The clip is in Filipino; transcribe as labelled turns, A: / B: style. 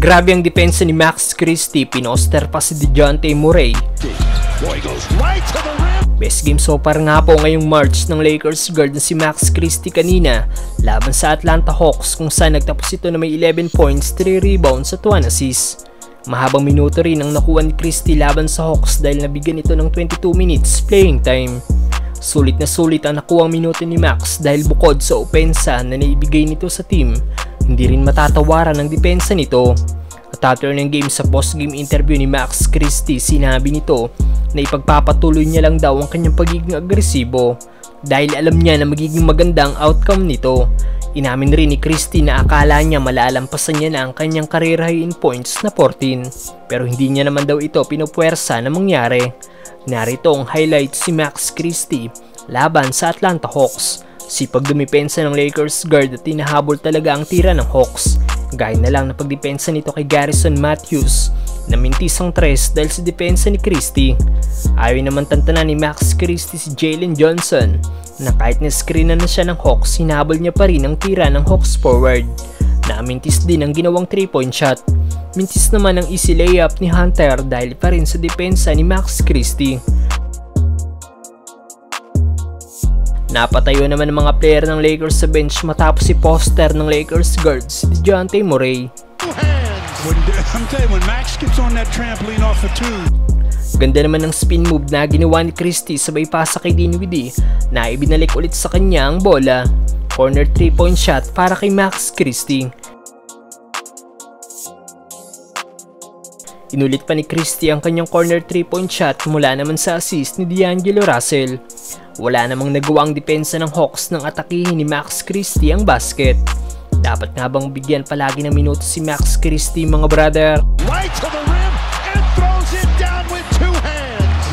A: Grabe ang depensa ni Max Christie, pinoster pa si DeJounte Murray. Best game so far nga po ngayong March ng Lakers guard na si Max Christie kanina laban sa Atlanta Hawks, kung saan nagtapos ito na may 11 points, 3 rebounds at 1 assist. Mahabang minuto rin ang nakuha ni Christie laban sa Hawks dahil nabigyan ito ng 22 minutes playing time. Sulit na sulit ang nakuhang minuto ni Max dahil bukod sa opensa na naibigay nito sa team, hindi rin matatawaran ang depensa nito. At after ng game, sa post-game interview ni Max Christie, sinabi nito na ipagpapatuloy niya lang daw ang kanyang pagiging agresibo dahil alam niya na magiging maganda ang outcome nito. Inamin rin ni Christie na akala niya malalampasan niya na ang kanyang career high in points na 14, pero hindi niya naman daw ito pinupuwersa na mangyari. Narito ang highlights si Max Christie laban sa Atlanta Hawks. Sipag dumipensa ng Lakers guard at tinahabol talaga ang tira ng Hawks. Gaya na lang na pagdepensa nito kay Garrison Matthews na mintis ang tres dahil sa depensa ni Christie. Ayaw naman tantanan ni Max Christie si Jalen Johnson na kahit na-screenan na siya ng Hawks, hinabol niya pa rin ang tira ng Hawks forward. Namintis din ang ginawang 3-point shot. Mintis naman ang easy layup ni Hunter dahil pa rin sa depensa ni Max Christie. Napatayo naman ang mga player ng Lakers sa bench matapos si poster ng Lakers guard si DeJounte Murray. Ganda naman ng spin move na ginawa ni Christie sabay pasa kay Dinwiddie na ibinalik ulit sa kanya ang bola. Corner 3-point shot para kay Max Christie. Inulit pa ni Christie ang kanyang corner 3-point shot mula naman sa assist ni D'Angelo Russell. Wala namang nagawa ang depensa ng Hawks nang atakihin ni Max Christie ang basket. Dapat nga bang bigyan palagi ng minuto si Max Christie, mga brother? Right to the rim and throws it down with two hands.